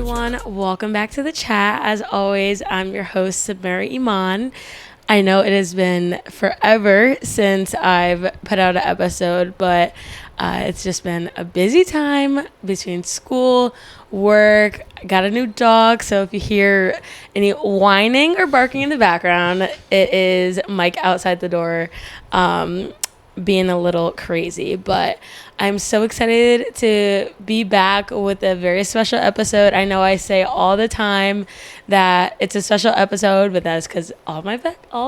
everyone. Welcome back to the chat. As always, I'm your host, Samara Iman. I know it has been forever since I've put out an episode, but it's just been a busy time between school, work. I got a new dog, so if you hear any whining or barking in the background, it is Mike outside the door being a little crazy. But I'm so excited to be back with a very special episode. I know I say all the time that it's a special episode, but that's because all of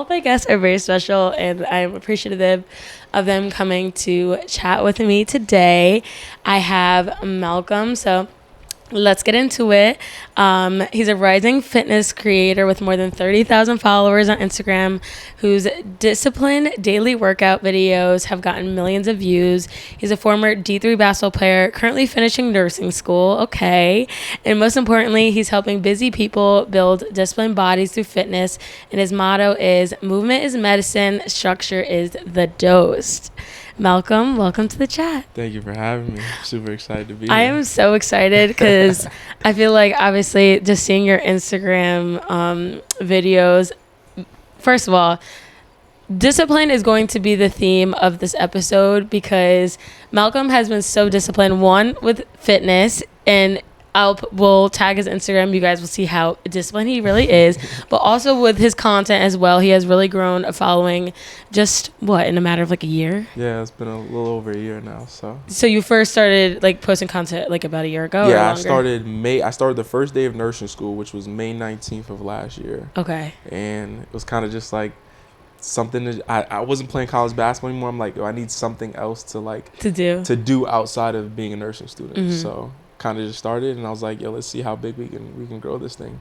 my guests are very special, and I'm appreciative of them coming to chat with me today. I have Malcolm, so let's get into it. He's a rising fitness creator with more than 30,000 followers on Instagram, whose disciplined daily workout videos have gotten millions of views. He's a former D3 basketball player, currently finishing nursing school. Okay. And most importantly, he's helping busy people build disciplined bodies through fitness. And his motto is, movement is medicine, structure is the dose. Malcolm, welcome to the chat. Thank you for having me. I'm super excited to be I here. am so excited because I feel like obviously just seeing your Instagram videos, first of all, discipline is going to be the theme of this episode because Malcolm has been so disciplined, one, with fitness, and we'll tag his Instagram. You guys will see how disciplined he really is, but also with his content as well. He has really grown a following just in a matter of like a year. Yeah, it's been a little over a year now. So you first started like posting content like about a year ago? Yeah, or I started the first day of nursing school, which was May 19th of last year. Okay. And it was kind of just like something that I wasn't playing college basketball anymore. I'm like, I need something else to do outside of being a nursing student. Mm-hmm. So kind of just started, and I was like, let's see how big we can grow this thing,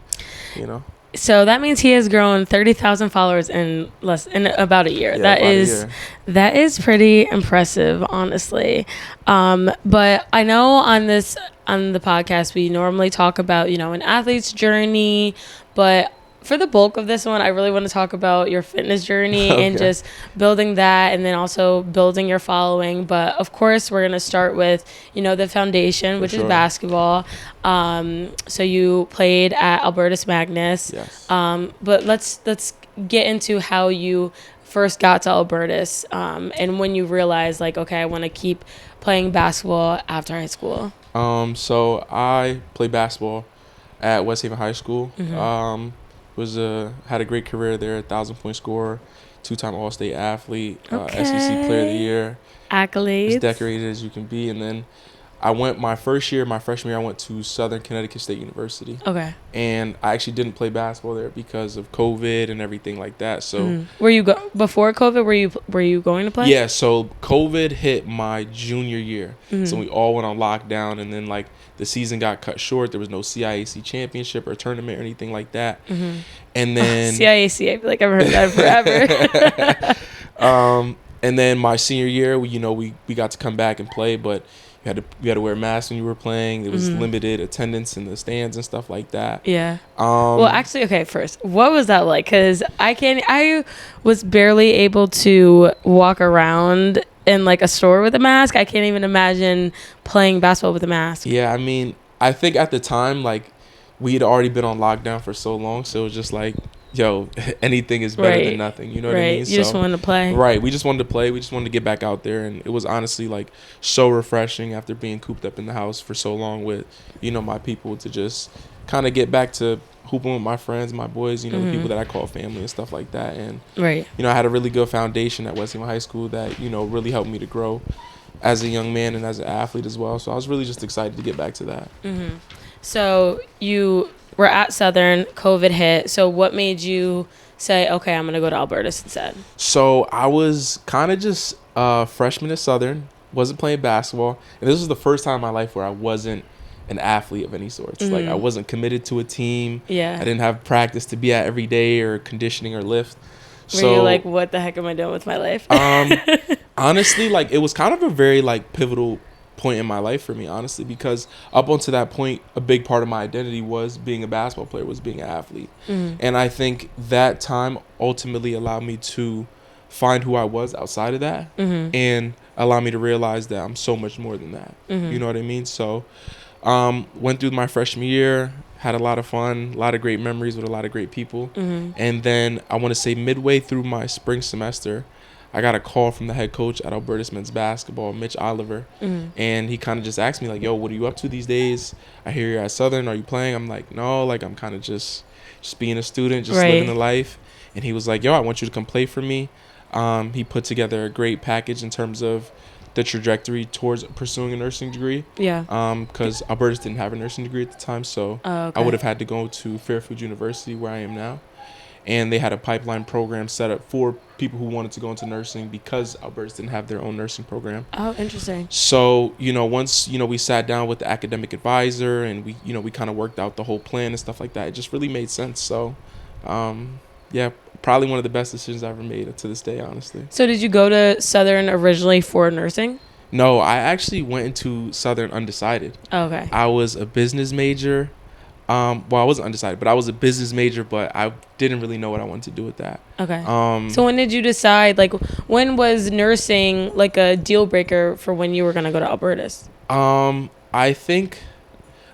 So that means he has grown 30,000 followers in about a year. Yeah, that is pretty impressive, honestly. But I know on the podcast we normally talk about, an athlete's journey, but for the bulk of this one, I really want to talk about your fitness journey and just building that, and then also building your following. But of course, we're going to start with, the foundation, which is basketball. So you played at Albertus Magnus. Yes. But let's get into how you first got to Albertus, and when you realized, like, okay, I want to keep playing basketball after high school. So I played basketball at West Haven High School. Mm-hmm. Had a great career there, 1,000-point scorer, 2-time All-State athlete, SEC Player of the Year. Accolades. As decorated as you can be. And then my freshman year, I went to Southern Connecticut State University. Okay. And I actually didn't play basketball there because of COVID and everything like that. So Were you before COVID? Were you going to play? Yeah. So COVID hit my junior year, Mm-hmm. so we all went on lockdown, and then like the season got cut short. There was no CIAC championship or tournament or anything like that. Mm-hmm. And then CIAC, I feel like I've heard that forever. And then my senior year, we got to come back and play, but you had to wear masks when you were playing. There was limited attendance in the stands and stuff like that. Yeah. Well, actually, okay. First, what was that like? Because I was barely able to walk around in like a store with a mask. I can't even imagine playing basketball with a mask. Yeah, I mean, I think at the time, like, we had already been on lockdown for so long, so it was just like, anything is better than nothing. You know what I mean? You just wanted to play. Right. We just wanted to play. We just wanted to get back out there, and it was honestly like so refreshing after being cooped up in the house for so long with, my people, to just kind of get back to hooping with my friends, my boys, the people that I call family and stuff like that. And right. I had a really good foundation at West Haven High School that really helped me to grow as a young man and as an athlete as well. So I was really just excited to get back to that. Mm-hmm. So you were at Southern, COVID hit. So what made you say, okay, I'm going to go to Albertus instead? So I was kind of just a freshman at Southern, wasn't playing basketball. And this was the first time in my life where I wasn't an athlete of any sorts. Mm-hmm. Like, I wasn't committed to a team. Yeah. I didn't have practice to be at every day or conditioning or lift. Were you like, what the heck am I doing with my life? Honestly, like, it was kind of a very like pivotal point in my life for me, honestly, because up until that point, a big part of my identity was being a basketball player, was being an athlete. Mm-hmm. And I think that time ultimately allowed me to find who I was outside of that, and allow me to realize that I'm so much more than that. You know what I mean? So went through my freshman year, had a lot of fun, a lot of great memories with a lot of great people. Mm-hmm. And then I want to say midway through my spring semester, I got a call from the head coach at Albertus men's basketball, Mitch Oliver. Mm-hmm. And he kind of just asked me, like, yo, what are you up to these days? I hear you're at Southern. Are you playing? I'm like, no, like, I'm kind of just being a student, just living the life. And he was like, yo, I want you to come play for me. He put together a great package in terms of the trajectory towards pursuing a nursing degree. Yeah. Because Albertus didn't have a nursing degree at the time, so Okay. I would have had to go to Fairfield University, where I am now. And they had a pipeline program set up for people who wanted to go into nursing because Albertus didn't have their own nursing program. Oh, interesting. So, once, we sat down with the academic advisor and we kind of worked out the whole plan and stuff like that, it just really made sense. So, yeah, probably one of the best decisions I ever made to this day, honestly. So did you go to Southern originally for nursing? No, I actually went into Southern undecided. Okay. I was a business major. Well, I wasn't undecided, but I was a business major, but I didn't really know what I wanted to do with that. Okay. So when did you decide, like, when was nursing like a deal breaker for when you were going to go to Albertus? I think,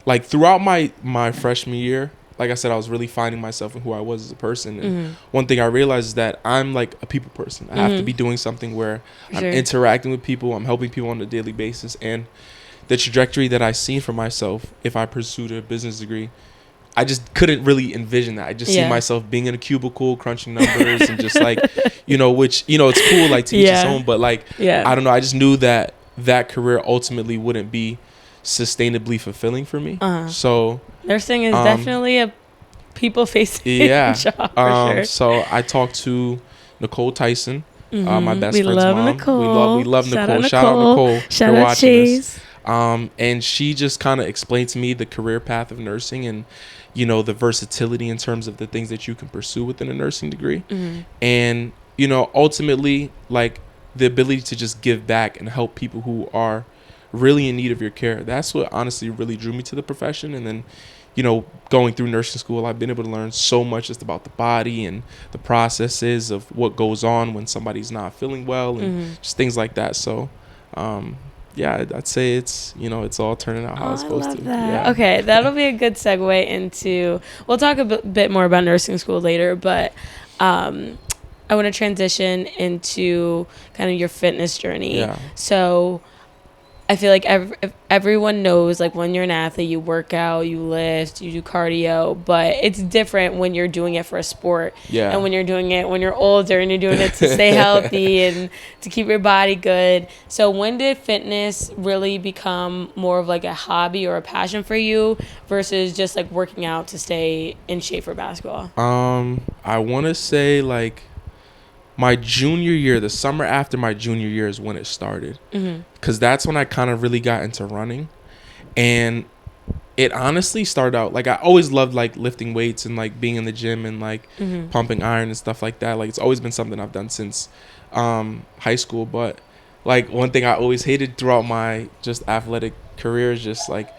like, throughout my freshman year, like I said, I was really finding myself and who I was as a person. And one thing I realized is that I'm like a people person. I have to be doing something where I'm interacting with people, I'm helping people on a daily basis, and the trajectory that I seen for myself if I pursued a business degree, I just couldn't really envision that. I just see myself being in a cubicle, crunching numbers, and just like, which, it's cool, like, to each his own, but like, I don't know. I just knew that career ultimately wouldn't be sustainably fulfilling for me. So nursing is definitely a people-facing job, for sure. So I talked to Nicole Tyson, my best friend's mom. Nicole. We love Nicole. Shout out Nicole. Shout out Chase. And she just kind of explained to me the career path of nursing and, the versatility in terms of the things that you can pursue within a nursing degree. And, ultimately, like, the ability to just give back and help people who are really in need of your care. That's what honestly really drew me to the profession. And then, going through nursing school, I've been able to learn so much just about the body and the processes of what goes on when somebody's not feeling well and just things like that. So, yeah, I'd say it's, it's all turning out how it's supposed to. Yeah. Okay, that'll be a good segue into, we'll talk a bit more about nursing school later, but I want to transition into kind of your fitness journey. Yeah. So I feel like everyone knows, like, when you're an athlete, you work out, you lift, you do cardio, but it's different when you're doing it for a sport. Yeah. And when you're doing it when you're older and you're doing it to stay healthy and to keep your body good. So when did fitness really become more of like a hobby or a passion for you versus just like working out to stay in shape for basketball? I want to say, like, my junior year, the summer after my junior year is when it started. Because that's when I kind of really got into running. And it honestly started out, like, I always loved, like, lifting weights and, like, being in the gym and, like, pumping iron and stuff like that. Like, it's always been something I've done since high school. But, like, one thing I always hated throughout my just athletic career is just, like,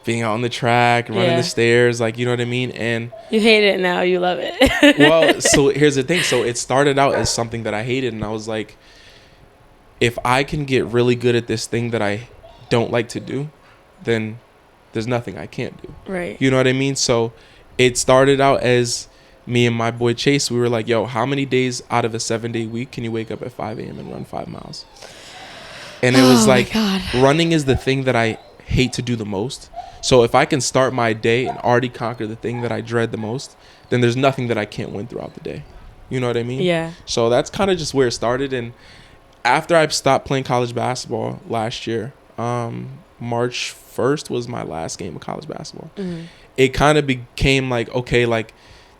being out on the track, running the stairs, like, you know what I mean? And you hate it now, you love it. well, so here's the thing. So it started out as something that I hated, and I was like, if I can get really good at this thing that I don't like to do, then there's nothing I can't do. Right. You know what I mean? So it started out as me and my boy Chase. We were like, yo, how many days out of a 7-day week can you wake up at 5 a.m. and run 5 miles? And it was like, running is the thing that I hate to do the most. So if I can start my day and already conquer the thing that I dread the most, then there's nothing that I can't win throughout the day. You know what I mean? Yeah. So that's kind of just where it started. And after I stopped playing college basketball last year, March 1st was my last game of college basketball. It kind of became like, okay, like,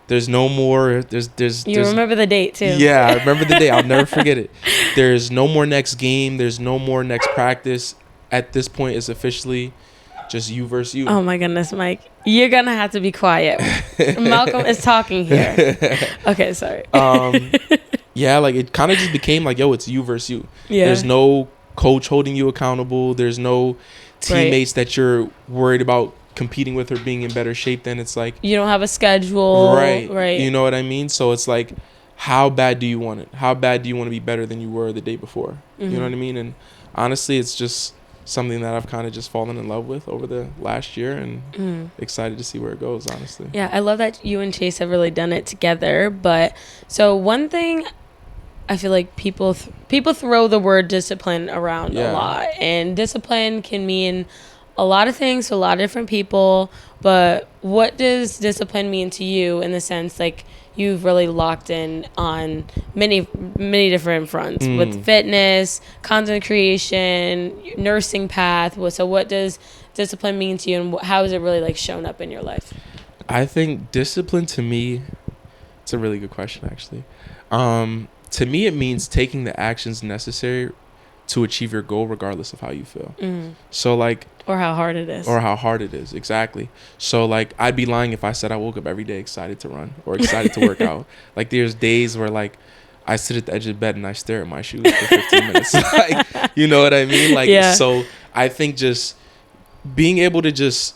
there's no more, You remember the date too. Yeah, I remember the date. I'll never forget it. There's no more next game. There's no more next practice. At this point, it's officially just you versus you. Oh my goodness, Mike. You're going to have to be quiet. Malcolm is talking here. Okay, sorry. Yeah, like, it kind of just became like, yo, it's you versus you. Yeah. There's no coach holding you accountable. There's no teammates that you're worried about competing with or being in better shape. Then it's like, you don't have a schedule. Right. You know what I mean? So it's like, how bad do you want it? How bad do you want to be better than you were the day before? You know what I mean? And honestly, it's just something that I've kind of just fallen in love with over the last year, and excited to see where it goes, honestly. Yeah, I love that you and Chase have really done it together. But so one thing I feel like people throw the word discipline around a lot, and discipline can mean a lot of things to a lot of different people. But what does discipline mean to you in the sense like you've really locked in on many different fronts with fitness, content creation, nursing path? So what does discipline mean to you, and how has it really like shown up in your life? I think discipline to me, it's a really good question actually. To me, it means taking the actions necessary to achieve your goal regardless of how you feel. So like, or how hard it is, exactly. So like, I'd be lying if I said I woke up every day excited to run or excited to work out. Like there's days where like I sit at the edge of the bed and I stare at my shoes for 15 minutes. Like, you know what I mean? Like, so I think just being able to just,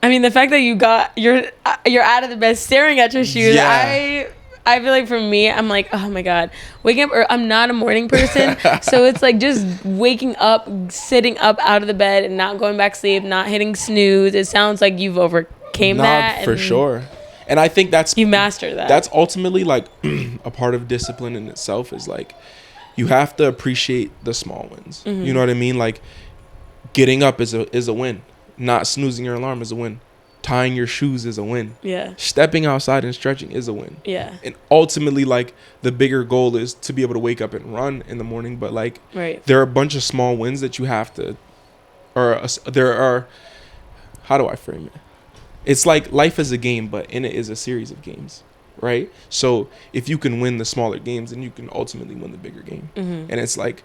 I mean, the fact that you're out of the bed staring at your shoes, I feel like for me, I'm like, oh my God, waking up, I'm not a morning person. So it's like just waking up, sitting up out of the bed and not going back to sleep, not hitting snooze. It sounds like you've overcame that. For sure. And I think you master that. That's ultimately like a part of discipline in itself is like, you have to appreciate the small wins. You know what I mean? Like getting up is a win. Not snoozing your alarm is a win. Tying your shoes is a win. Yeah. Stepping outside and stretching is a win. Yeah. And ultimately, like, the bigger goal is to be able to wake up and run in the morning. But, like, there are a bunch of small wins that you have to, how do I frame it? It's like life is a game, but in it is a series of games, right? So if you can win the smaller games, then you can ultimately win the bigger game. And it's like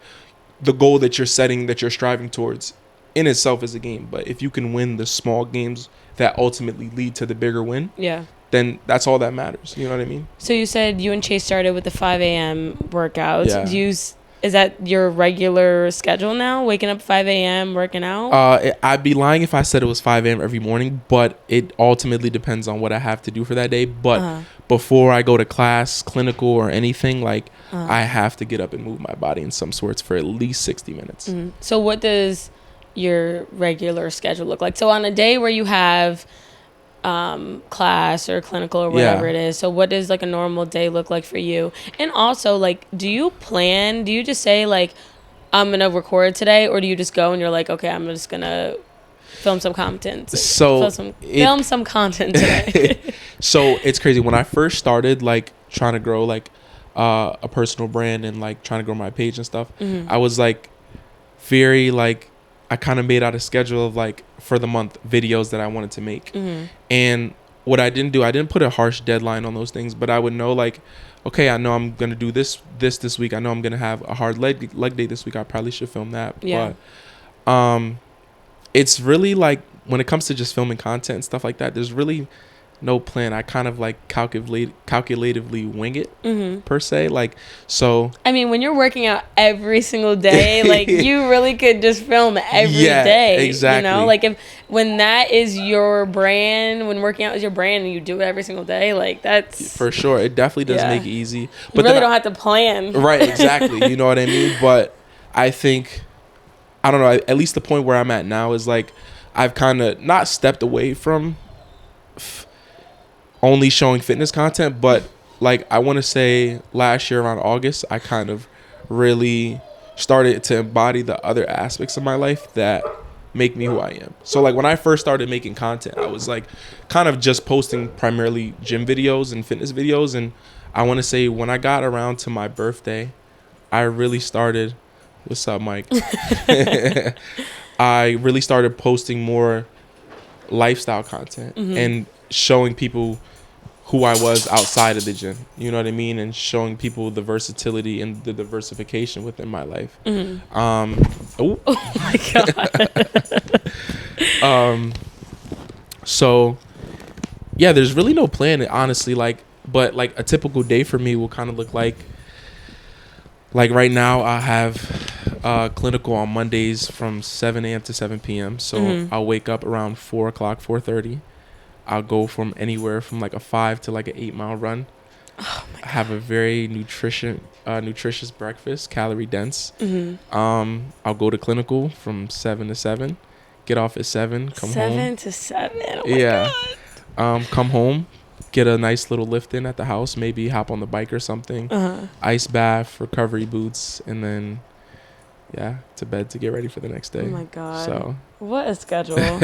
the goal that you're setting, that you're striving towards in itself is a game. But if you can win the small games that ultimately lead to the bigger win, then that's all that matters. You know what I mean? So you said you and Chase started with the 5 a.m. workouts. Is that your regular schedule now? Waking up 5 a.m., working out? I'd be lying if I said it was 5 a.m. every morning, but it ultimately depends on what I have to do for that day. But before I go to class, clinical, or anything, like I have to get up and move my body in some sorts for at least 60 minutes. So what does your regular schedule look like? So on a day where you have class or clinical or whatever it is, so what does like a normal day look like for you? And also, like, do you just say like, I'm gonna record today, or do you just go and you're like, okay, I'm just gonna film some content film some content today? So it's crazy. When I first started like trying to grow like a personal brand and like trying to grow my page and stuff, I was like very like, I kind of made out a schedule of like for the month videos that I wanted to make. And what I didn't do, I didn't put a harsh deadline on those things, but I would know like, okay, I know I'm going to do this week. I know I'm going to have a hard leg day this week. I probably should film that. But it's really like when it comes to just filming content and stuff like that, there's really no plan. I kind of like calculatively wing it per se. Like, so I mean, when you're working out every single day, like you really could just film every day. Exactly. You know, like when that is your brand, when working out is your brand and you do it every single day, like that's for sure. It definitely does make it easy. But you really don't have to plan. Right. Exactly. You know what I mean? But I think, I don't know, at least the point where I'm at now is like, I've kind of not stepped away from only showing fitness content, but like I want to say last year around August, I kind of really started to embody the other aspects of my life that make me who I am. So like when I first started making content, I was like kind of just posting primarily gym videos and fitness videos. And I want to say when I got around to my birthday, I really started, what's up, Mike? I really started posting more lifestyle content and showing people who I was outside of the gym, you know what I mean? And showing people the versatility and the diversification within my life. Oh my God. So yeah, there's really no plan, honestly, like, but like a typical day for me will kind of look like right now I have clinical on Mondays from 7 a.m. to 7 p.m. So I'll wake up around 4 o'clock, 4:30. I'll go from anywhere from like a 5 to like an 8 mile run. Oh my I have a very nutritious breakfast, calorie dense. Mm-hmm. I'll go to clinical from 7 to 7, get off at 7, come home. 7 to 7. Oh my Yeah. god. Come home, get a nice little lift in at the house, maybe hop on the bike or something, Uh-huh. ice bath, recovery boots, and then yeah, to bed to get ready for the next Oh day. my god. So What a schedule.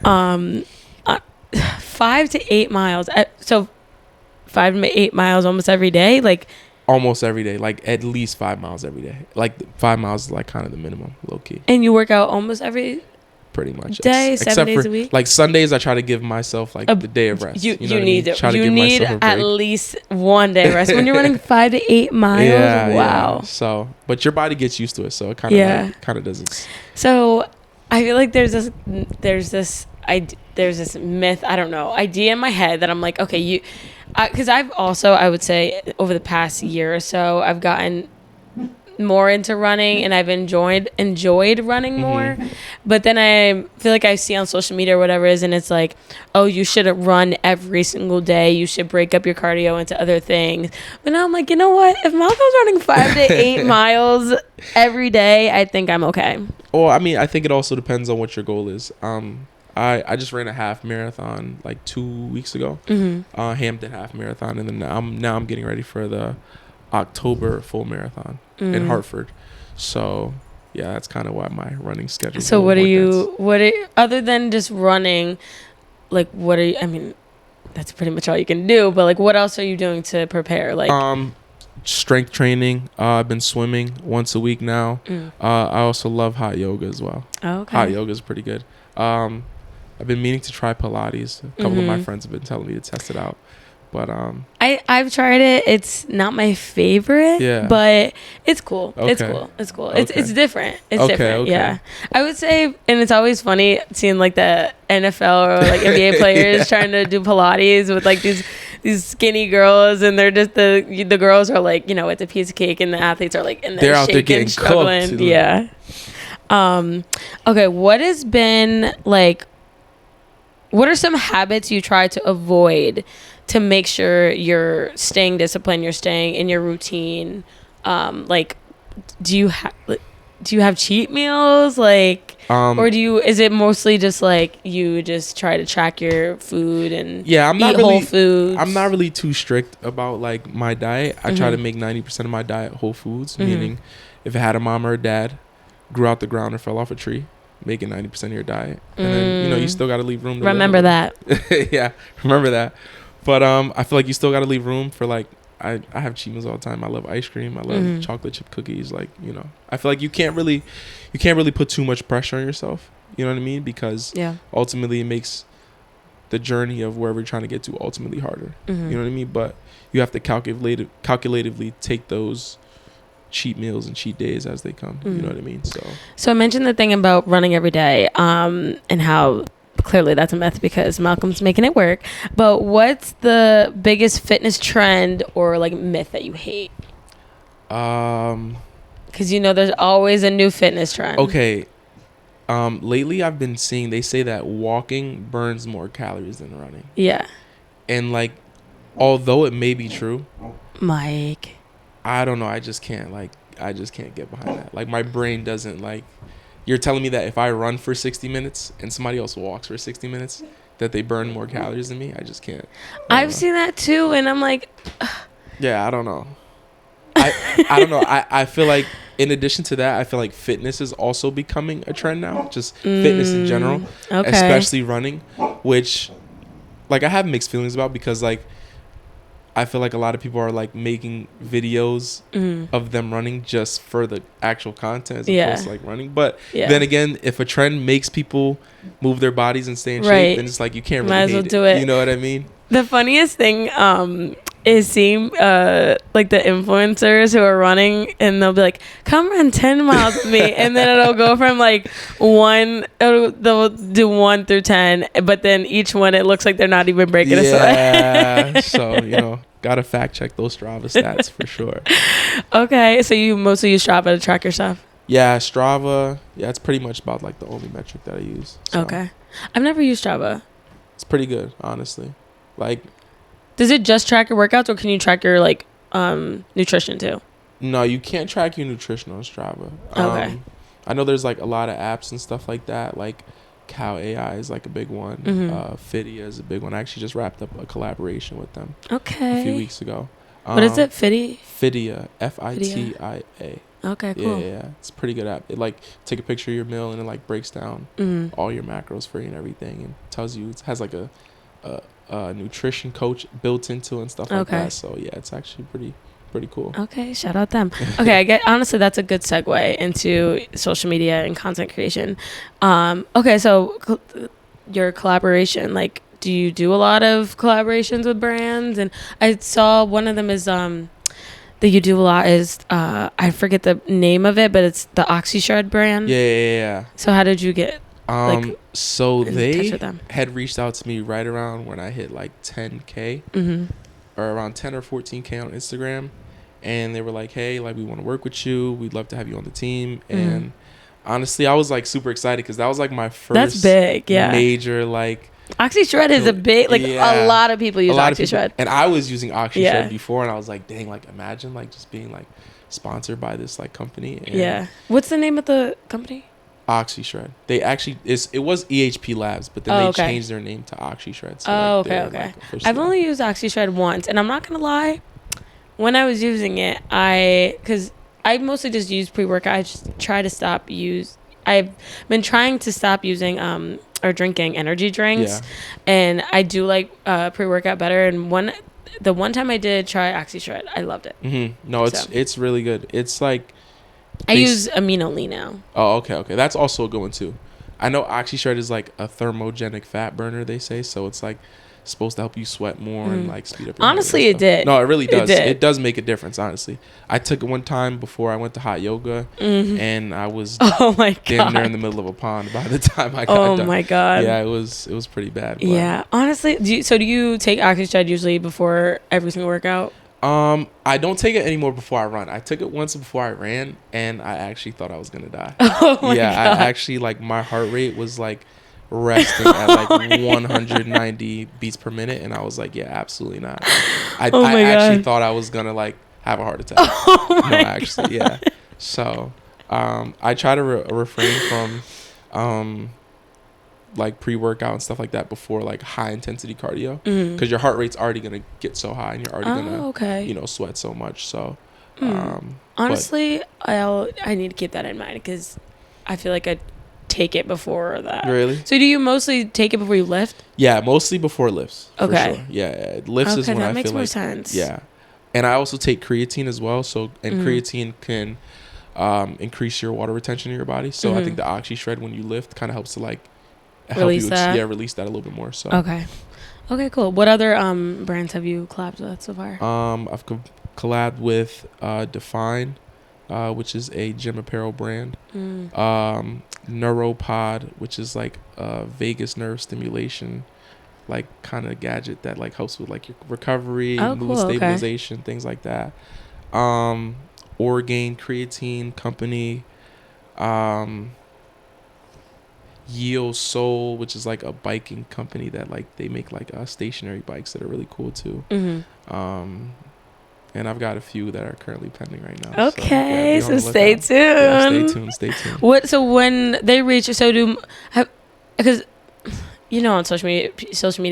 um, uh, 5 to 8 miles. So 5 to 8 miles almost every day. Like, almost every day, like at least 5 miles every day. Like 5 miles is like kind of the minimum, low key. and you work out almost every Pretty much. day, 7 days for a week. like Sundays, I try to give myself like the day of rest. You know what I need mean? it. Try to You give need myself a at break. least one day rest when you're running 5 to 8 miles. Yeah, Wow. yeah. So, but your body gets used to it, so it kind of Yeah. kind of does its. So I feel like there's this myth, I don't know, idea in my head that I'm like, okay, because I've also, I would say, over the past year or so, I've gotten more into running and I've enjoyed running more. But then I feel like I see on social media or whatever it is, and it's like, oh, you shouldn't run every single day, you should break up your cardio into other things. But now I'm like, you know what, if Malcolm's running 5 to 8 miles every day, I think I'm okay. Well, I mean, I think it also depends on what your goal is. I just ran a half marathon like 2 weeks ago. Hampton half marathon, and then now I'm getting ready for the October full marathon in Hartford. So yeah, that's kind of why my running schedule. So what are other than just running, like what are you, I mean, that's pretty much all you can do, but like what else are you doing to prepare? Like strength training. I've been swimming once a week now. I also love hot yoga as well. Oh, okay. Hot yoga is pretty good. I've been meaning to try Pilates. A couple of my friends have been telling me to test it out. But I've tried it. It's not my favorite, but it's cool. Okay. It's cool. Okay. It's different. It's different. Okay. Yeah. I would say, and it's always funny seeing like the NFL or like NBA players trying to do Pilates with like these skinny girls, and they're just the girls are like, you know, it's a piece of cake, and the athletes are like in there out shaking, there getting struggling. Cooked. Yeah. Okay. What has been like? What are some habits you try to avoid to make sure you're staying disciplined, you're staying in your routine? Like, do you have cheat meals, like, or is it mostly just like you just try to track your food and eat whole foods? I'm not really too strict about like my diet. I try to make 90% of my diet whole foods, meaning if it had a mom or a dad, grew out the ground or fell off a tree, make it 90% of your diet, and then you still got to leave room to remember that. Yeah, remember that. But I feel like you still got to leave room for like I have cheat meals all the time. I love ice cream. I love chocolate chip cookies. Like, you know, I feel like you can't really put too much pressure on yourself. You know what I mean? Because ultimately it makes the journey of wherever you're trying to get to ultimately harder. You know what I mean? But you have to calculatively take those cheat meals and cheat days as they come. You know what I mean? So I mentioned the thing about running every day, and how clearly that's a myth because Malcolm's making it work. But what's the biggest fitness trend or like myth that you hate? Because you know there's always a new fitness trend. Okay. Lately I've been seeing, they say that walking burns more calories than running. Yeah. And like, although it may be true, Mike, I don't know. I just can't get behind that. Like, my brain doesn't like. You're telling me that if I run for 60 minutes and somebody else walks for 60 minutes, that they burn more calories than me? I just can't. I've seen that too, and I'm like, yeah, I don't know. I don't know. I feel like in addition to that, I feel like fitness is also becoming a trend now. Just fitness in general, especially running, which like I have mixed feelings about because like I feel like a lot of people are like making videos of them running just for the actual content as opposed to like running. But then again, if a trend makes people move their bodies and stay in shape, then it's like you can't really hate it. You know what I mean? The funniest thing is seeing like the influencers who are running, and they'll be like, come run 10 miles with me, and then it'll go from like they'll do 1 through 10, but then each one it looks like they're not even breaking a sweat. Yeah. So, you know, gotta fact check those Strava stats for sure. Okay, so you mostly use Strava to track your stuff? Yeah, Strava. Yeah, it's pretty much about like the only metric that I use. So. Okay. I've never used Strava. It's pretty good, honestly. Like, Does it just track your workouts, or can you track your like nutrition too? No, you can't track your nutrition on Strava. Okay. I know there's like a lot of apps and stuff like that. Like Cow AI is like a big one. Fidia is a big one. I actually just wrapped up a collaboration with them a few weeks ago. What is it? Fidia, FITIA. Okay, cool. Yeah. It's a pretty good app. It like take a picture of your meal and it like breaks down all your macros for you and everything, and tells you, it has like a nutrition coach built into it and stuff like that. So yeah, it's actually pretty cool. Okay, shout out them. Okay, honestly, that's a good segue into social media and content creation. Okay, so your collaboration, like, do you do a lot of collaborations with brands? And I saw one of them is that you do a lot is I forget the name of it, but it's the OxyShred brand. Yeah. So how did you get so they had reached out to me right around when I hit like 10K or around 10 or 14K on Instagram, and they were like, hey, like, we want to work with you, we'd love to have you on the team. And honestly, I was like super excited because that was like my first major like OxyShred is a big, like, a lot of people use OxyShred. And I was using OxyShred before, and I was like, dang, like, imagine like just being like sponsored by this like company. And what's the name of the company? OxyShred. They actually it was EHP Labs, but then they changed their name to OxyShred. So okay. I've only used OxyShred once, and I'm not gonna lie, when I was using it, because I mostly just use pre-workout. I just try to stop I've been trying to stop using or drinking energy drinks, and I do like pre-workout better. And the one time I did try OxyShred, I loved it. No, it's really good. It's like I use Amino now. Oh, okay. That's also a good one too. I know OxyShred is like a thermogenic fat burner, they say, so it's like supposed to help you sweat more and like speed up your honestly it did. No, it really does. It does make a difference, honestly. I took it one time before I went to hot yoga, and I was damn near in the middle of a pond by the time I got done. My god. Yeah, it was pretty bad. But. Yeah, honestly, do you take OxyShred usually before every single workout? I don't take it anymore before I run. I took it once before I ran, and I actually thought I was gonna die. God. I actually, like, my heart rate was like resting at like 190 beats per minute, and I was like, yeah, absolutely not. I actually thought I was gonna like have a heart attack. Actually, yeah. So I try to refrain from like pre-workout and stuff like that before like high intensity cardio, because your heart rate's already gonna get so high and you're already gonna sweat so much. So honestly, I need to keep that in mind, because I feel like I take it before that. Really? So do you mostly take it before you lift? Yeah, mostly before lifts. Okay. For sure. Yeah, lifts is when I feel like. That makes more sense. Yeah, and I also take creatine as well. So creatine can increase your water retention in your body. So I think the OxyShred when you lift kind of helps to like release that a little bit more. So okay, cool. What other brands have you collabed with so far? I've collabed with Define, which is a gym apparel brand. Neuropod, which is like a vagus nerve stimulation like kind of gadget that like helps with like your recovery, mood stabilization, things like that. Orgain Creatine Company, Yeo Soul, which is like a biking company that like they make like stationary bikes that are really cool too. And I've got a few that are currently pending right now. Okay, so stay tuned. Yeah, stay tuned. What? So when they reach, because you know, on social media,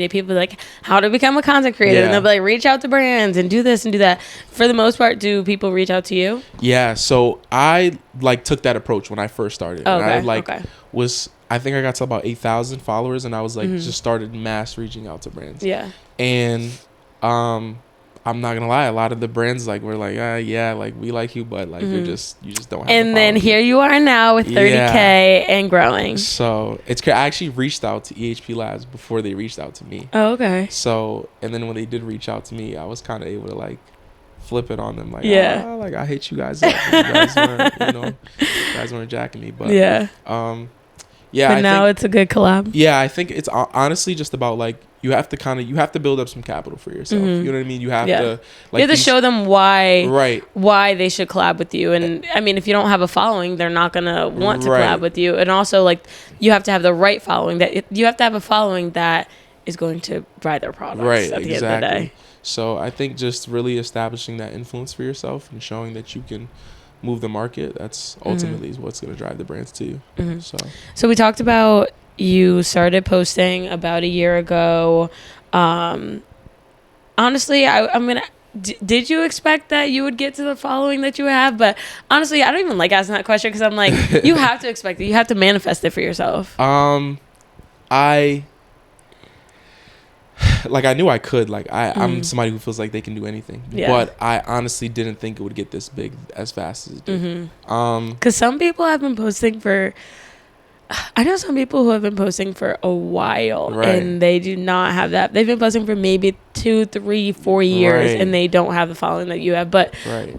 people be like, how to become a content creator, and they'll be like, reach out to brands and do this and do that. For the most part, do people reach out to you? Yeah. So I like took that approach when I first started. I think I got to about 8,000 followers, and I was like, just started mass reaching out to brands. Yeah. And I'm not gonna lie, a lot of the brands like were like, like we like you, but like you just don't have. And then here you are now with 30K and growing. So it's I actually reached out to EHP Labs before they reached out to me. Oh, okay. So and then when they did reach out to me, I was kind of able to like flip it on them, like like I hate you guys up. You guys weren't jacking me, but But now it's a good collab. Yeah, I think it's honestly just about like you have to build up some capital for yourself. You know what I mean? You have to like you have to show them why they should collab with you. And I mean, if you don't have a following, they're not gonna want to collab with you. And also, like, you have to have the right following. You have to have a following that is going to buy their products at the end of the day. So I think just really establishing that influence for yourself and showing that you can move the market, that's ultimately is what's going to drive the brands to you. So we talked about you started posting about a year ago. Honestly, I'm gonna. Did you expect that you would get to the following that you have? But honestly, I don't even like asking that question because I'm like, you have to expect it. You have to manifest it for yourself. I like, I knew I could. Like, I'm somebody who feels like they can do anything. Yeah. But I honestly didn't think it would get this big as fast as it did. Because some people have been posting for. I know some people who have been posting for a while, Right. and they do not have that. They've been posting for maybe 2, 3, 4 years, Right. and they don't have the following that you have. But Right.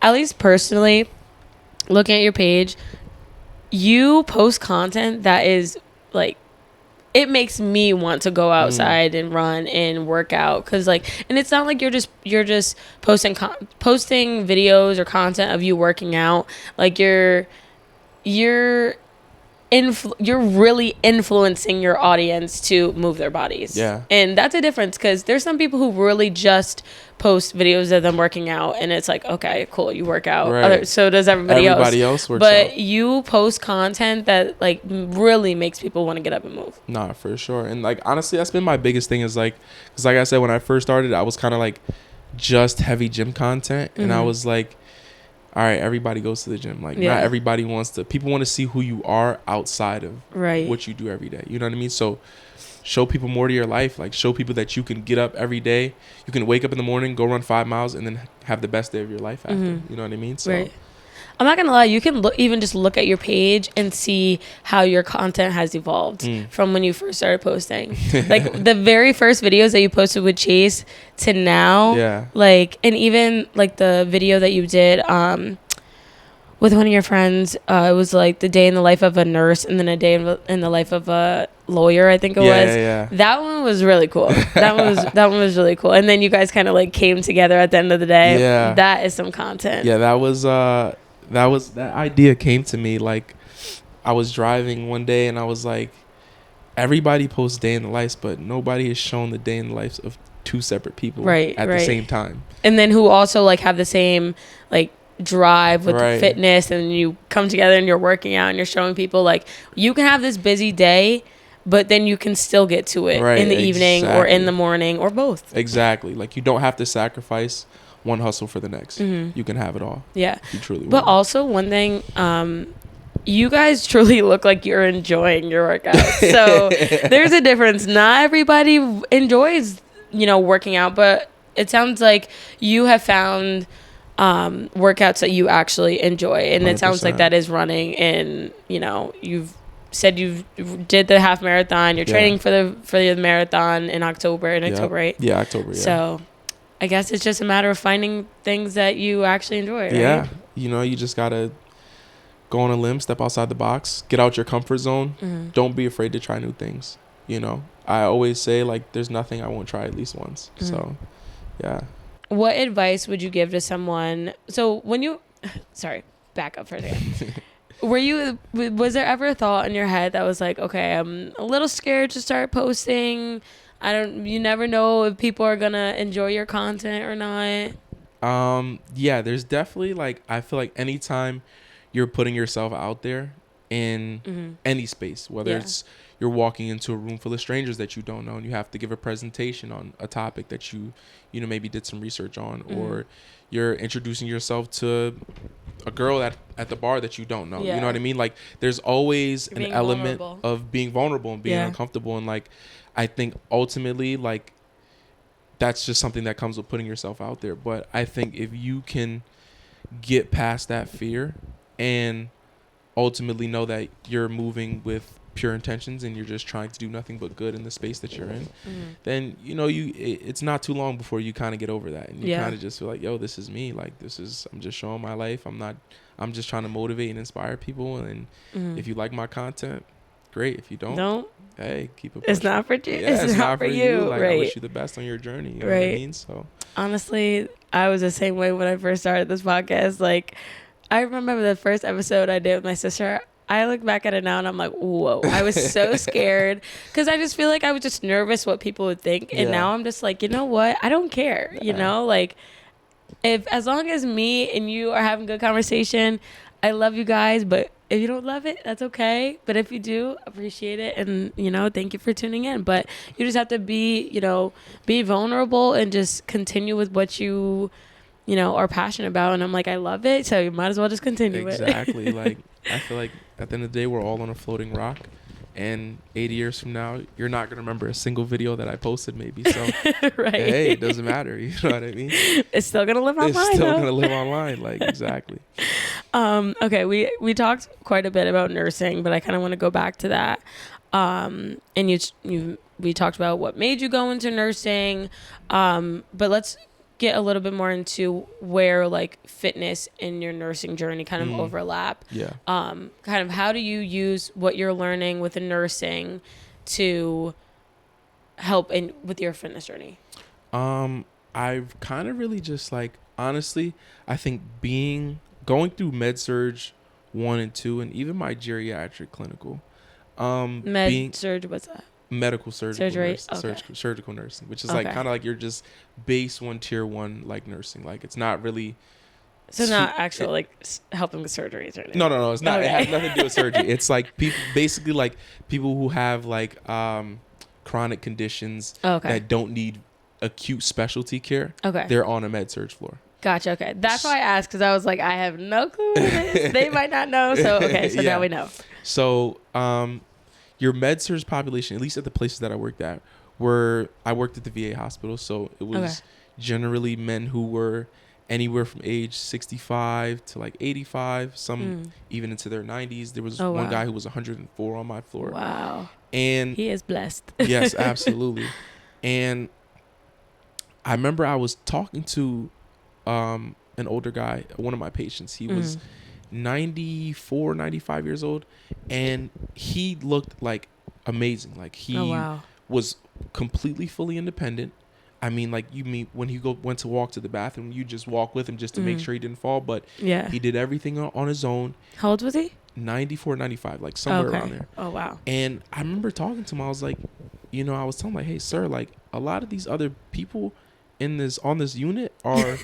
at least personally, looking at your page, you post content that is like, it makes me want to go outside and run and work out, because like, and it's not like you're just posting videos or content of you working out. Like you're really influencing your audience to move their bodies. Yeah. And that's a difference, because there's some people who really just post videos of them working out, and it's like, okay, cool, you work out. Right. So does everybody else. Everybody else works but out. you post content that like really makes people want to get up and move. Nah, for sure. And like, honestly, that's been my biggest thing, is like, because like I said, when I first started, I was kind of like just heavy gym content. And I was like, all right, everybody goes to the gym. Like, not everybody people want to see who you are outside of what you do every day. You know what I mean? So show people more to your life. Like, show people that you can get up every day. You can wake up in the morning, go run 5 miles, and then have the best day of your life after. You know what I mean? So I'm not gonna lie, you can even just look at your page and see how your content has evolved from when you first started posting. Like the very first videos that you posted with Chase to now. Yeah. Like, and even like the video that you did with one of your friends, it was like the day in the life of a nurse, and then a day in the life of a lawyer, I think it was. Yeah. That one was really cool. That one was really cool. And then you guys kind of like came together at the end of the day. Yeah. That is some content. Yeah, that idea came to me. Like, I was driving one day and I was like, everybody posts day in the life, but nobody has shown the day in the life of two separate people at the same time. And then who also like have the same like drive with the fitness, and you come together and you're working out and you're showing people like you can have this busy day, but then you can still get to it in the evening or in the morning or both. Exactly. Like, you don't have to sacrifice one hustle for the next. You can have it all. Yeah. If you truly want. But also one thing, you guys truly look like you're enjoying your workouts. So there's a difference. Not everybody enjoys, working out, but it sounds like you have found workouts that you actually enjoy, and 100%. It sounds like that is running, and you've said you did the half marathon. You're training for the marathon in October. October, right? Yeah, October. Yeah. So I guess it's just a matter of finding things that you actually enjoy, right? Yeah. You just gotta go on a limb, step outside the box, get out your comfort zone. Don't be afraid to try new things. I always say, like, there's nothing I won't try at least once. So yeah. What advice would you give to someone? So when you, sorry, back up for a second. Was there ever a thought in your head that was like, okay, I'm a little scared to start posting. You never know if people are going to enjoy your content or not. Yeah, there's definitely, like, I feel like anytime you're putting yourself out there in any space, whether it's you're walking into a room full of strangers that you don't know and you have to give a presentation on a topic that you maybe did some research on, or you're introducing yourself to a girl at the bar that you don't know. You know what I mean? Like, there's always an element of being vulnerable and being uncomfortable. And like, I think ultimately, like, that's just something that comes with putting yourself out there. But I think if you can get past that fear and ultimately know that you're moving with pure intentions and you're just trying to do nothing but good in the space that you're in, then it's not too long before you kind of get over that, and you kind of just feel like, yo, this is me. Like, I'm just showing my life. I'm just trying to motivate and inspire people. And if you like my content, great. If you don't, hey, keep it pushing. It's not for you. Yeah, it's not for you. Like, right. I wish you the best on your journey. You know what I mean? So honestly, I was the same way when I first started this podcast. Like, I remember the first episode I did with my sister. I look back at it now and I'm like, whoa, I was so scared because I just feel like I was just nervous what people would think. And now I'm just like, you know what? I don't care. You know, like if as long as me and you are having good conversation, I love you guys. But if you don't love it, that's okay. But if you do, appreciate it. And, you know, thank you for tuning in. But you just have to be, you know, be vulnerable and just continue with what you know, are passionate about. And I'm like, I love it. So you might as well just continue it. Exactly. Like, I feel like at the end of the day, we're all on a floating rock. And 80 years from now, you're not going to remember a single video that I posted maybe. So, right. Hey, it doesn't matter. You know what I mean? It's still going to live online. It's still going to live online. Like, exactly. Okay. We talked quite a bit about nursing, but I kind of want to go back to that. And we talked about what made you go into nursing. But let's get a little bit more into where like fitness and your nursing journey kind of overlap. Yeah. Kind of how do you use what you're learning with the nursing to help with your fitness journey? I've kind of really just like, honestly, I think going through med-surg 1 and 2 and even my geriatric clinical, Med-surg, what's that? Medical surgical surgery, surgical nursing, which is like kind of like you're just base 1 tier 1 like nursing. Like it's not really not actual like helping with surgeries or anything. No, it's not. Okay. It has nothing to do with surgery. It's like people, basically like people who have like chronic conditions that don't need acute specialty care. Okay, they're on a med surg floor. Gotcha. Okay, that's why I asked, because I was like, I have no clue what it is. They might not know. So okay, so now we know. So your med surg population, at least at the places that I worked at, I worked at the VA hospital, so it was generally men who were anywhere from age 65 to like 85, some even into their 90s. There was one guy who was 104 on my floor. Wow. And he is blessed. Yes, absolutely. And I remember I was talking to an older guy, one of my patients. He was 94, 95 years old, and he looked like amazing. Like he was completely fully independent. I mean, like when he went to walk to the bathroom, you just walk with him just to make sure he didn't fall. But he did everything on his own. How old was he? 94, 95, like somewhere around there. Oh, wow. And I remember talking to him. I was like, I was telling him, like, hey, sir, like a lot of these other people on this unit are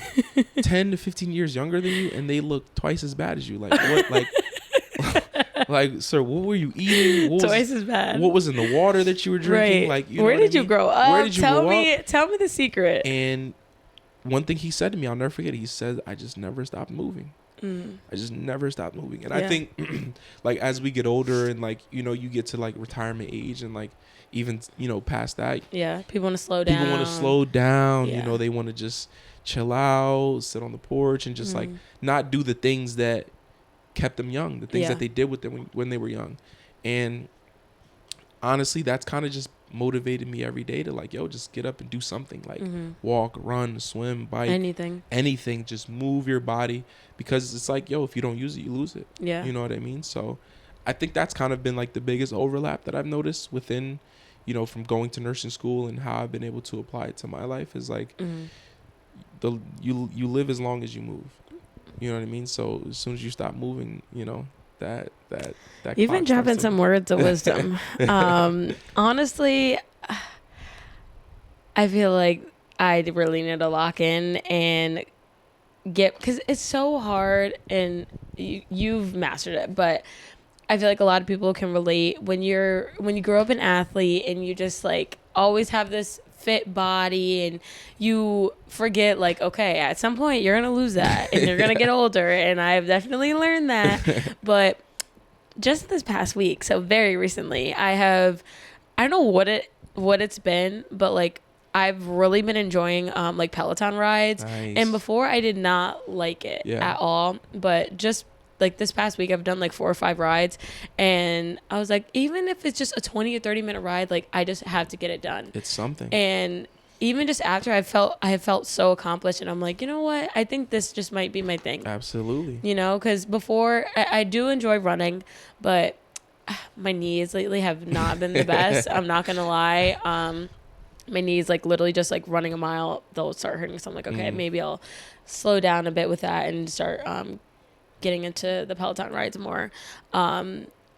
10 to 15 years younger than you, and they look twice as bad as you. Like, what? Like, sir, what were you eating? Twice as bad. What was in the water that you were drinking? Right. Like, where did you grow up? Where did you grow up? Tell me the secret. And one thing he said to me, I'll never forget. He said, I just never stopped moving. I just never stopped moving. And I think like as we get older and like, you get to like retirement age and like even, past that. Yeah. People want to slow down. People want to slow down. Yeah. They want to just chill out, sit on the porch and just like not do the things that kept them young, the things that they did with them when they were young. And honestly, that's kind of just motivated me every day to like, just get up and do something, like walk, run, swim, bike, anything, just move your body, because it's like, if you don't use it, you lose it. Yeah. You know what I mean? So I think that's kind of been like the biggest overlap that I've noticed within, from going to nursing school and how I've been able to apply it to my life is like you live as long as you move. You know what I mean? So as soon as you stop moving, that you've been dropping some words of wisdom. Honestly, I feel like I really need to lock in and because it's so hard, and you've mastered it, but I feel like a lot of people can relate when you grow up an athlete and you just like always have this fit body and you forget like, okay, at some point you're gonna lose that and you're gonna get older, and I've definitely learned that. But just this past week, so very recently, I don't know what it's been, but like I've really been enjoying like Peloton rides. Nice. And before I did not like it at all, but just like this past week I've done like 4 or 5 rides, and I was like, even if it's just a 20 or 30 minute ride, like I just have to get it done. It's something. And even just after I have felt so accomplished, and I'm like, you know what, I think this just might be my thing. Absolutely. Because before I do enjoy running, but my knees lately have not been the best. I'm not gonna lie. My knees, like literally just like running a mile, they'll start hurting. So I'm like, okay, maybe I'll slow down a bit with that and start getting into the Peloton rides more.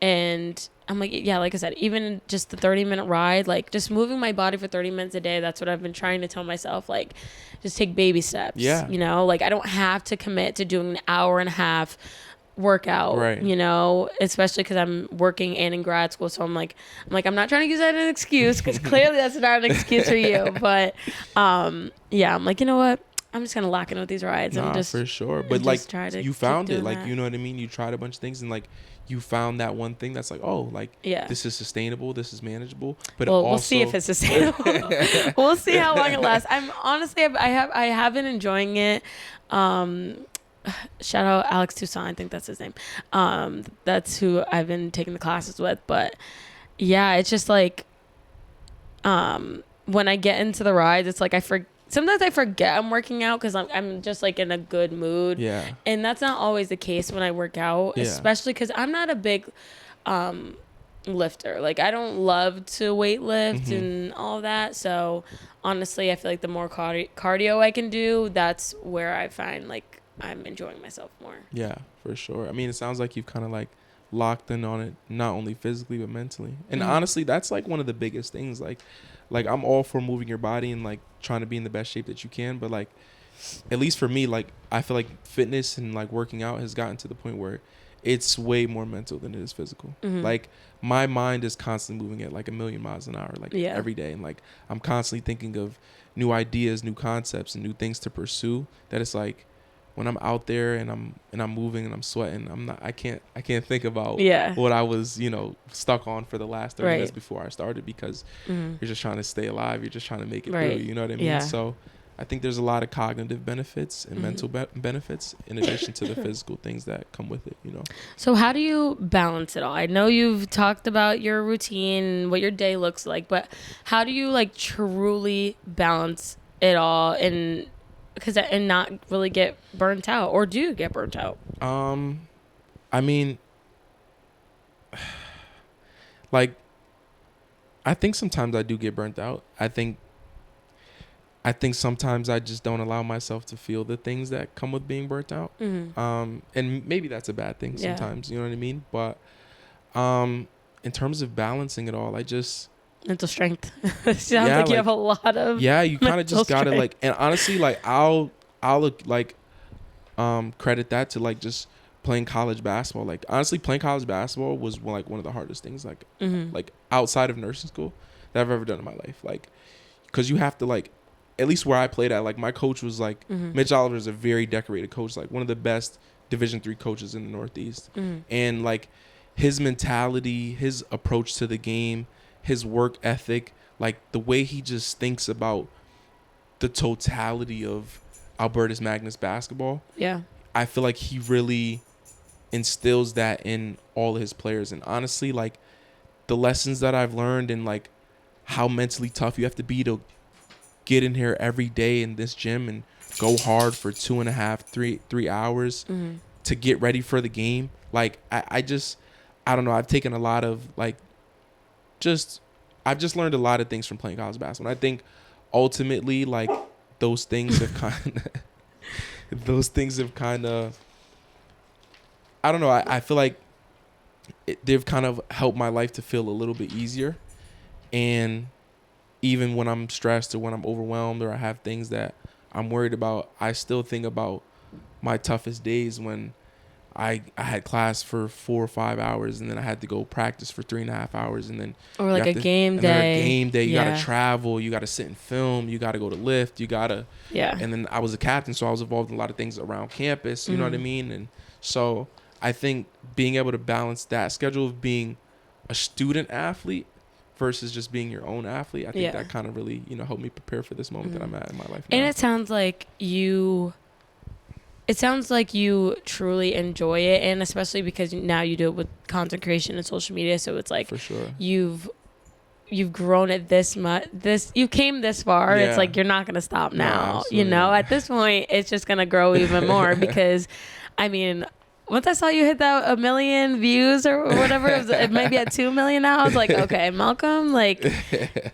And I'm like, yeah, like I said, even just the 30-minute ride, like just moving my body for 30 minutes a day, that's what I've been trying to tell myself. Like, just take baby steps, Yeah. you know, like I don't have to commit to doing an hour and a half workout, Right. you know, especially because I'm working and in grad school. So I'm not trying to use that as an excuse, because clearly that's not an excuse for you. But yeah, I'm like, you know what? I'm just gonna lock in with these rides and Nah, just for sure. But and like, just try to you keep found it, doing like, that. you know what I mean? You tried a bunch of things, and like, you found that one thing that's like, oh, like, Yeah. this is sustainable, this is manageable. But Well, also, we'll see if it's sustainable. We'll see how long it lasts. I'm honestly, I have been enjoying it. Shout out Alex Toussaint, I think that's his name. That's who I've been taking the classes with. But yeah, it's just like, when I get into the rides, it's like sometimes I forget I'm working out because I'm just like in a good mood. Yeah. And that's not always the case when I work out, Yeah. especially because I'm not a big lifter. Like, I don't love to weight lift and all that. So honestly, I feel like the more cardio I can do, that's where I find like I'm enjoying myself more. Yeah, for sure. I mean, it sounds like you've kind of like locked in on it, not only physically but mentally. And honestly, that's like one of the biggest things. Like I'm all for moving your body and like trying to be in the best shape that you can. But like, at least for me, like I feel like fitness and like working out has gotten to the point where it's way more mental than it is physical. Like, my mind is constantly moving at like 1,000,000 miles an hour, like every day. And like, I'm constantly thinking of new ideas, new concepts, and new things to pursue. That it's like, when I'm out there and I'm moving and I'm sweating, I can't think about what I was, you know, stuck on for the last 30 minutes before I started, because you're just trying to stay alive. You're just trying to make it through. You know what I mean? Yeah. So I think there's a lot of cognitive benefits and mental benefits in addition to the physical things that come with it, you know? So how do you balance it all? I know you've talked about your routine, what your day looks like, but how do you like truly balance it all and not really get burnt out? Or do you get burnt out? I mean, like, I think sometimes I do get burnt out. I think sometimes I just don't allow myself to feel the things that come with being burnt out. And maybe that's a bad thing sometimes, you know what I mean? But in terms of balancing it all, I just... Mental strength. Sounds like you have a lot of... Yeah, you kind of just got to strength. like... And honestly, like, I'll like credit that to like just playing college basketball. Like, honestly, playing college basketball was one of the hardest things, like like outside of nursing school, that I've ever done in my life. Like, because you have to like... At least where I played at, like, my coach was like... Mitch Oliver is a very decorated coach, like one of the best Division III coaches in the Northeast. And like, his mentality, his approach to the game, his work ethic, like the way he just thinks about the totality of Albertus Magnus basketball. Yeah. I feel like he really instills that in all of his players. And honestly, like, the lessons that I've learned and like how mentally tough you have to be to get in here every day in this gym and go hard for 2.5, 3 hours to get ready for the game. Like, I don't know. I've taken a lot of like, I've just learned a lot of things from playing college basketball. And I think ultimately, like, those things have kind of, I don't know. I feel like they've kind of helped my life to feel a little bit easier. And even when I'm stressed or when I'm overwhelmed or I have things that I'm worried about, I still think about my toughest days when I had class for 4 or 5 hours and then I had to go practice for 3.5 hours, and then or like a game day. You gotta travel, you gotta sit and film, you gotta go to lift, you gotta and then I was a captain, so I was involved in a lot of things around campus, you know what I mean? And so I think being able to balance that schedule of being a student athlete versus just being your own athlete, I think that kind of really, you know, helped me prepare for this moment that I'm at in my life now. And it sounds like you truly enjoy it, and especially because now you do it with content creation and social media, so it's like, for sure, you've grown it this much. You came this far. It's like you're not gonna stop now. You know, at this point, it's just gonna grow even more because, I mean, once I saw you hit that 1 million views or whatever, it might be at 2 million now. I was like, okay, Malcolm, like,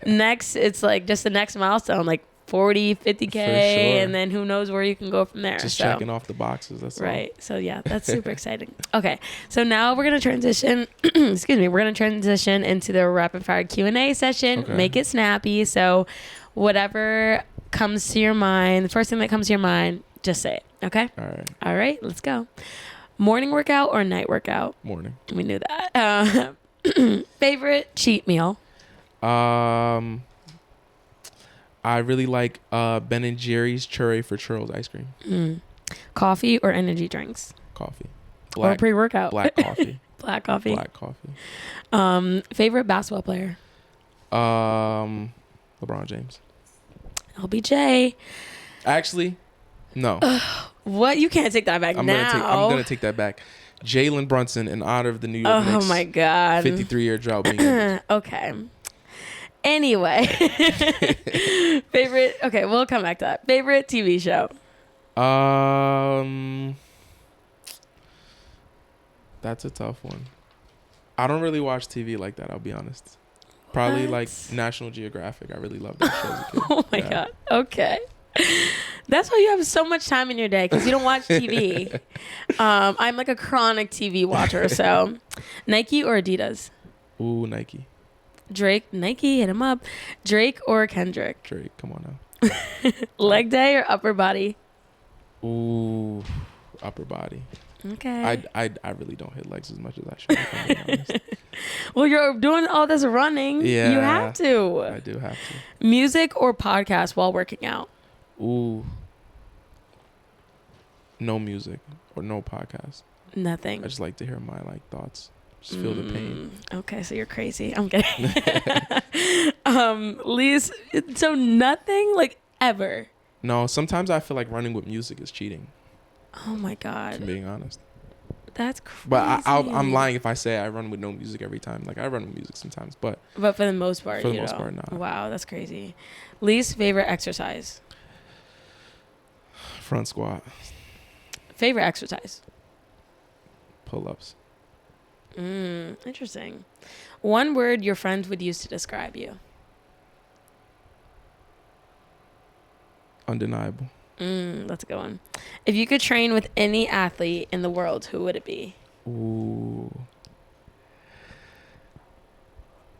next, it's like just the next milestone, like 40, 50K, sure. and then who knows where you can go from there. Just checking off the boxes. That's right. all. So yeah, that's super exciting. Okay, so now we're gonna transition. Excuse me. We're gonna transition into the rapid fire Q&A session. Okay. Make it snappy. So whatever comes to your mind, the first thing that comes to your mind, just say it. Okay. All right. All right. Let's go. Morning workout or night workout? Morning. We knew that. Favorite cheat meal? I really like Ben and Jerry's Cherry for Churros ice cream. Coffee or energy drinks? Coffee. Or pre-workout? Black coffee. Black coffee. Black coffee. Favorite basketball player? LeBron James. LBJ. Actually, no. What? You can't take that back I'm gonna take that back. Jalen Brunson in honor of the New York Knicks. Oh my God. 53-year drought being ended. Okay. Anyway. Favorite. Okay, we'll come back to that. Favorite TV show? That's a tough one. I don't really watch TV like that, I'll be honest. Probably like National Geographic. I really loved that show as a kid. Oh my God. Okay. That's why you have so much time in your day, because you don't watch TV. I'm like a chronic TV watcher. So Nike or Adidas? Ooh, Nike. Drake, Nike, hit him up. Drake or Kendrick? Drake, come on now. Leg day or upper body? Ooh, upper body. Okay. I really don't hit legs as much as I should, if I'm being honest. Well, you're doing all this running. Yeah. You have to. I do have to. Music or podcast while working out? Ooh. No music or no podcast. Nothing. I just like to hear my thoughts. Just feel the pain. Okay, so you're crazy. I'm kidding. Lise, so nothing ever. No, sometimes I feel like running with music is cheating. Oh my God. If I'm being honest. That's crazy. But I'm lying if I say I run with no music every time. I run with music sometimes, but for the most part, for the most part, not. Wow, that's crazy. Least favorite exercise? Front squat. Favorite exercise? Pull-ups. Interesting. One word your friends would use to describe you? Undeniable. That's a good one. If you could train with any athlete in the world, who would it be? Ooh.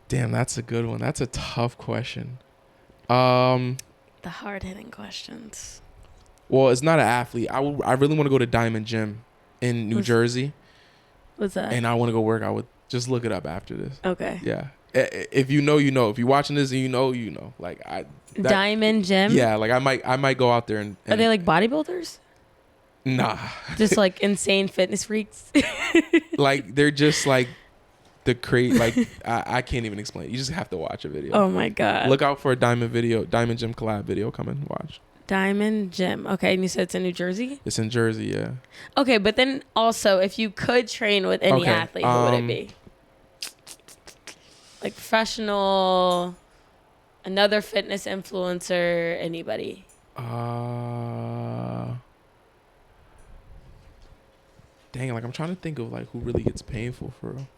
Damn, that's a good one. That's a tough question. The hard-hitting questions. Well, it's not an athlete. I really want to go to Diamond Gym in New Jersey. What's that? And I want to go work out with. Just look it up after this. Okay. Yeah. If you know, you know. If you're watching this and you know, you know. Diamond Gym? Yeah, I might go out there and Are they like bodybuilders? Nah. Just like insane fitness freaks? They're just the crazy. I can't even explain it. You just have to watch a video. Oh my God. Look out for a Diamond Gym collab video coming. Watch. Diamond Gym. Okay, and you said it's in New Jersey? It's in Jersey, yeah. Okay, but then also, if you could train with any athlete, who would it be? Like professional, another fitness influencer, anybody? Dang, I'm trying to think of who really gets painful for real.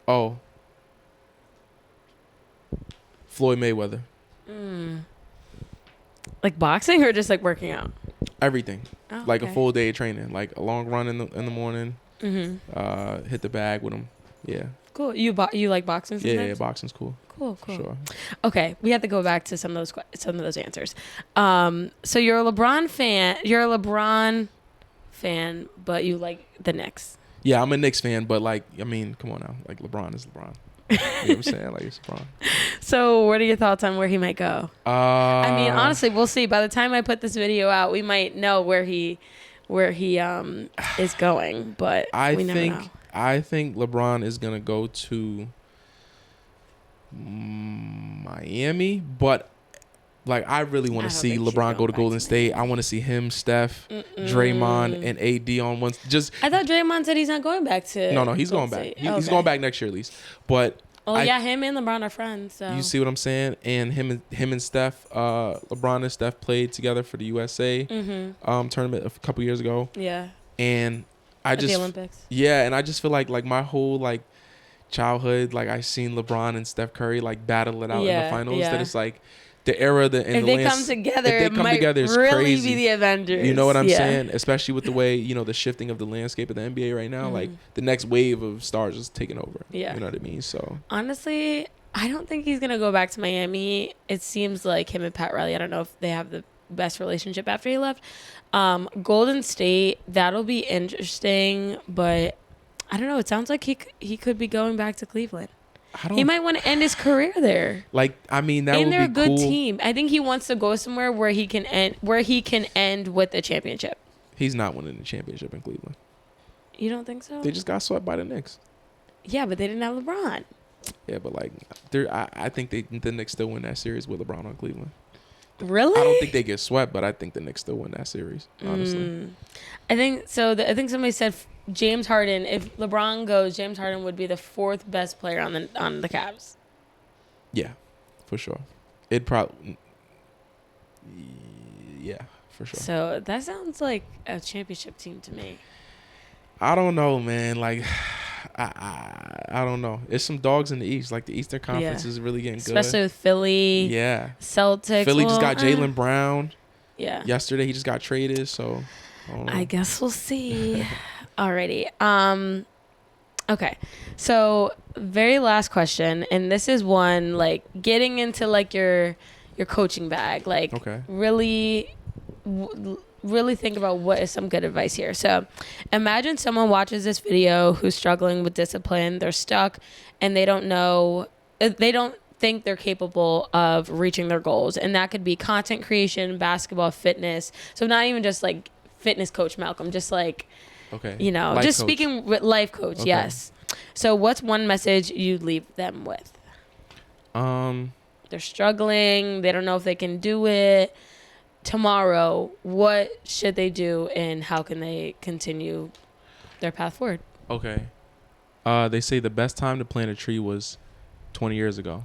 Oh. Floyd Mayweather. Like boxing or just working out? Everything. Oh, a full day of training. A long run in the morning. Mm-hmm. Hit the bag with him. Yeah. Cool. You like boxing sometimes? Yeah, boxing's cool. Cool. Sure. Okay, we have to go back to some of those answers. So you're a LeBron fan. You're a LeBron fan, but you like the Knicks. Yeah, I'm a Knicks fan, but come on now. LeBron is LeBron. You know what I'm saying? It's LeBron. So what are your thoughts on where he might go? Honestly, we'll see. By the time I put this video out, we might know where he is going, but we never know. I think LeBron is gonna go to Miami, but I really want to see LeBron go to Golden State. I want to see him, Steph, Draymond, and AD on one. I thought Draymond said he's not going back to. No, he's going back. He's going back next year at least. But him and LeBron are friends. So you see what I'm saying? And him and Steph, LeBron and Steph played together for the USA tournament a couple years ago. Yeah. And the Olympics. Yeah, and I just feel like my whole childhood, like I seen LeBron and Steph Curry like battle it out in the finals. Yeah. That it's like the era that If they come together, it might it's really crazy. be the Avengers. You know what I'm saying? Especially with the way, the shifting of the landscape of the NBA right now. Like the next wave of stars is taking over. Yeah. You know what I mean? So honestly, I don't think he's gonna go back to Miami. It seems like him and Pat Riley, I don't know if they have the best relationship after he left. Golden State, that'll be interesting, but I don't know. It sounds like he could be going back to Cleveland. He might want to end his career there. Like, I mean, that would be cool. And they're a good team. I think he wants to go somewhere where he can end with a championship. He's not winning the championship in Cleveland. You don't think so? They just got swept by the Knicks. Yeah, but they didn't have LeBron. Yeah, but like, I think the Knicks still win that series with LeBron on Cleveland. Really? I don't think they get swept, but I think the Knicks still win that series, honestly. I think so. I think somebody said James Harden. If LeBron goes, James Harden would be the fourth best player on the Cavs. Yeah, for sure. It'd probably. Yeah, for sure. So that sounds like a championship team to me. I don't know, man. Like, I don't know. There's some dogs in the East. Like, the Eastern Conference is really getting good. Especially with Philly. Yeah. Celtics. Philly just got Jaylen Brown. Yeah. Yesterday, he just got traded, so I guess we'll see. Alrighty. Okay. So, very last question, and this is one, like, getting into, like, your coaching bag. Like, really think about what is some good advice here. So imagine someone watches this video who's struggling with discipline. They're stuck and they don't think they're capable of reaching their goals. And that could be content creation, basketball, fitness. So not even just like fitness coach Malcolm, just like, life just coach. Speaking with life coach. Okay. Yes. So what's one message you'd leave them with? They're struggling. They don't know if they can do it. Tomorrow, what should they do and how can they continue their path forward? Okay. They say the best time to plant a tree was 20 years ago.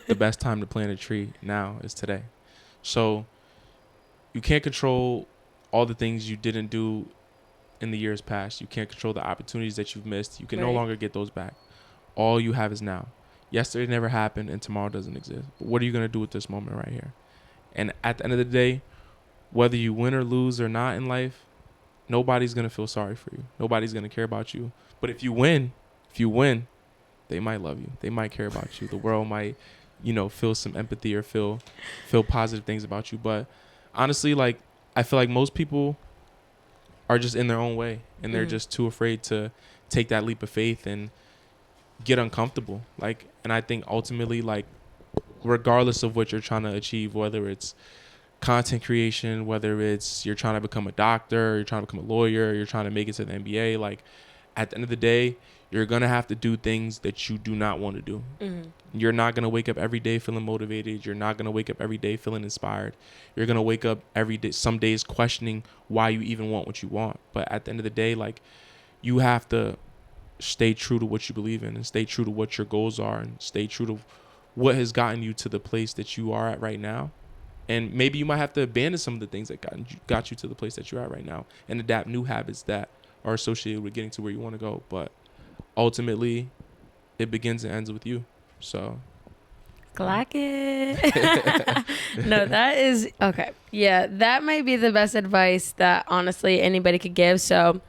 The best time to plant a tree now is today. So you can't control all the things you didn't do in the years past. You can't control the opportunities that you've missed. You can no longer get those back. All you have is now. Yesterday never happened and tomorrow doesn't exist. But what are you going to do with this moment right here? And at the end of the day, whether you win or lose or not in life, nobody's going to feel sorry for you. Nobody's going to care about you. But if you win, they might love you. They might care about you. The world might, feel some empathy or feel positive things about you. But honestly, like, I feel like most people are just in their own way and they're just too afraid to take that leap of faith and get uncomfortable. Like, and I think ultimately, like, regardless of what you're trying to achieve, whether it's content creation, whether it's you're trying to become a doctor, you're trying to become a lawyer, you're trying to make it to the NBA, like, at the end of the day, you're going to have to do things that you do not want to do. You're not going to wake up every day feeling motivated. You're not going to wake up every day feeling inspired. You're going to wake up every day, some days questioning why you even want what you want. But at the end of the day, like, you have to stay true to what you believe in and stay true to what your goals are and stay true to what has gotten you to the place that you are at right now. And maybe you might have to abandon some of the things that got you to the place that you're at right now and adapt new habits that are associated with getting to where you want to go. But ultimately, it begins and ends with you. So. Clock it. No, that is okay. Yeah, that might be the best advice that honestly anybody could give. So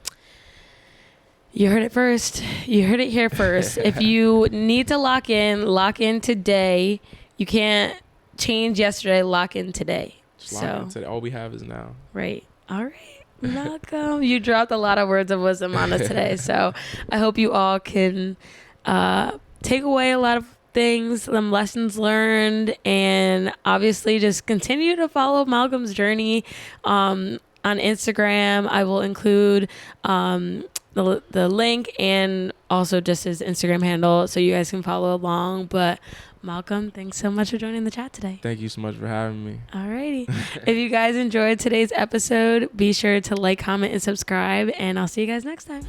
you heard it first. You heard it here first. If you need to lock in today. You can't change yesterday. Lock in today. Just lock in today. All we have is now. Right. All right. Malcolm, you dropped a lot of words of wisdom on us today. So I hope you all can take away a lot of things, some lessons learned, and obviously just continue to follow Malcolm's journey on Instagram. I will include the link and also just his Instagram handle so you guys can follow along. But Malcolm, thanks so much for joining the chat today. Thank you so much for having me. Alrighty. If you guys enjoyed today's episode, be sure to like, comment, and subscribe, and I'll see you guys next time.